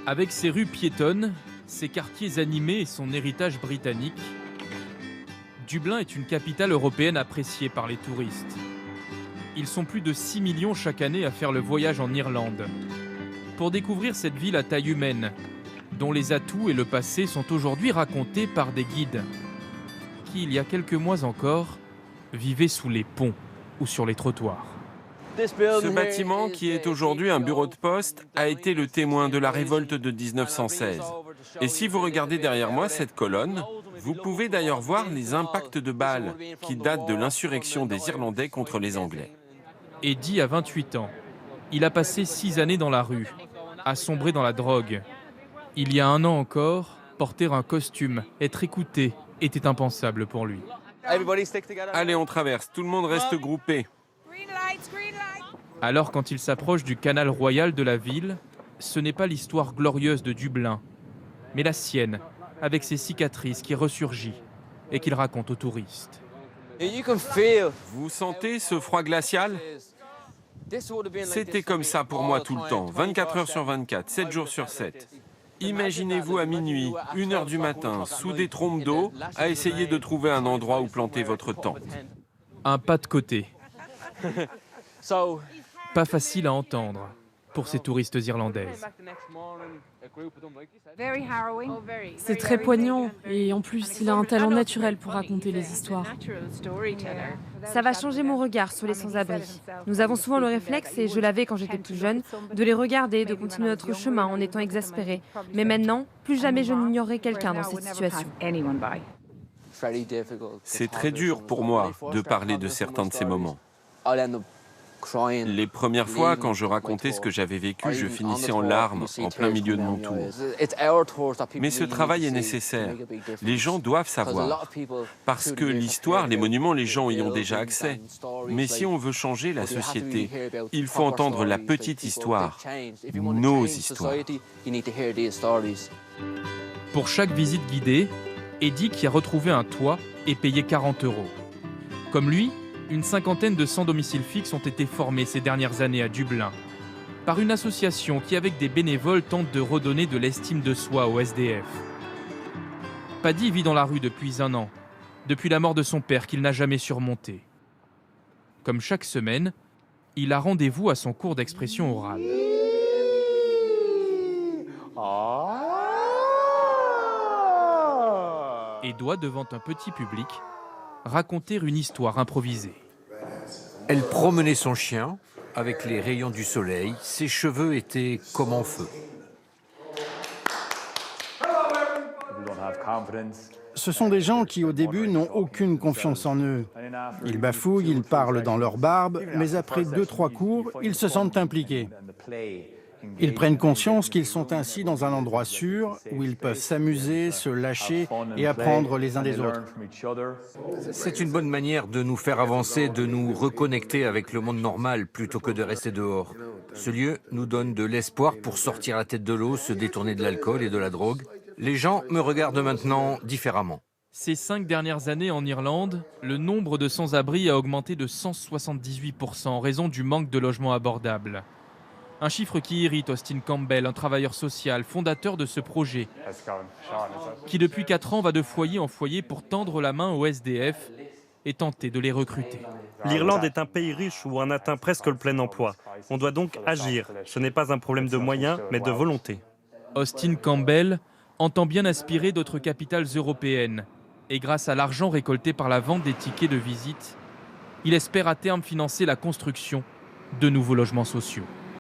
Avec ses rues piétonnes, ses quartiers animés et son héritage britannique, Dublin est une capitale européenne appréciée par les touristes. Ils sont plus de 6 millions chaque année à faire le voyage en Irlande pour découvrir cette ville à taille humaine, dont les atouts et le passé sont aujourd'hui racontés par des guides qui, il y a quelques mois encore, vivaient sous les ponts ou sur les trottoirs. Ce bâtiment, qui est aujourd'hui un bureau de poste, a été le témoin de la révolte de 1916. Et si vous regardez derrière moi cette colonne, vous pouvez d'ailleurs voir les impacts de balles qui datent de l'insurrection des Irlandais contre les Anglais. Eddie a 28 ans. Il a passé 6 années dans la rue, a sombré dans la drogue. Il y a un an encore, porter un costume, être écouté, était impensable pour lui. Allez, on traverse, tout le monde reste groupé. Alors quand il s'approche du canal royal de la ville, ce n'est pas l'histoire glorieuse de Dublin, mais la sienne, avec ses cicatrices qui ressurgit et qu'il raconte aux touristes. Vous sentez ce froid glacial? C'était comme ça pour moi tout le temps, 24 heures sur 24, 7 jours sur 7. Imaginez-vous à minuit, 1 heure du matin, sous des trompes d'eau, à essayer de trouver un endroit où planter votre tente. Un pas de côté. Pas facile à entendre pour ces touristes irlandaises. C'est très poignant et en plus, il a un talent naturel pour raconter les histoires. Ça va changer mon regard sur les sans-abri. Nous avons souvent le réflexe, et je l'avais quand j'étais plus jeune, de les regarder, de continuer notre chemin en étant exaspérés. Mais maintenant, plus jamais je n'ignorerai quelqu'un dans cette situation. C'est très dur pour moi de parler de certains de ces moments. Les premières fois, quand je racontais ce que j'avais vécu, je finissais en larmes, en plein milieu de mon tour. Mais ce travail est nécessaire. Les gens doivent savoir. Parce que l'histoire, les monuments, les gens y ont déjà accès. Mais si on veut changer la société, il faut entendre la petite histoire, nos histoires. Pour chaque visite guidée, Eddie, qui a retrouvé un toit, est payé 40 €. Comme lui, une cinquantaine de sans-domicile fixe ont été formés ces dernières années à Dublin par une association qui, avec des bénévoles, tente de redonner de l'estime de soi aux SDF. Paddy vit dans la rue depuis 1 an, depuis la mort de son père qu'il n'a jamais surmonté. Comme chaque semaine, il a rendez-vous à son cours d'expression orale. Et doit, devant un petit public, raconter une histoire improvisée. Elle promenait son chien avec les rayons du soleil. Ses cheveux étaient comme en feu. Ce sont des gens qui, au début, n'ont aucune confiance en eux. Ils bafouillent, ils parlent dans leur barbe, mais après 2-3 cours, ils se sentent impliqués. Ils prennent conscience qu'ils sont ainsi dans un endroit sûr, où ils peuvent s'amuser, se lâcher et apprendre les uns des autres. C'est une bonne manière de nous faire avancer, de nous reconnecter avec le monde normal plutôt que de rester dehors. Ce lieu nous donne de l'espoir pour sortir la tête de l'eau, se détourner de l'alcool et de la drogue. Les gens me regardent maintenant différemment. Ces 5 dernières années en Irlande, le nombre de sans-abri a augmenté de 178% en raison du manque de logements abordables. Un chiffre qui irrite Austin Campbell, un travailleur social, fondateur de ce projet, qui depuis 4 ans va de foyer en foyer pour tendre la main aux SDF et tenter de les recruter. L'Irlande est un pays riche où on atteint presque le plein emploi. On doit donc agir. Ce n'est pas un problème de moyens, mais de volonté. Austin Campbell entend bien aspirer d'autres capitales européennes. Et grâce à l'argent récolté par la vente des tickets de visite, il espère à terme financer la construction de nouveaux logements sociaux.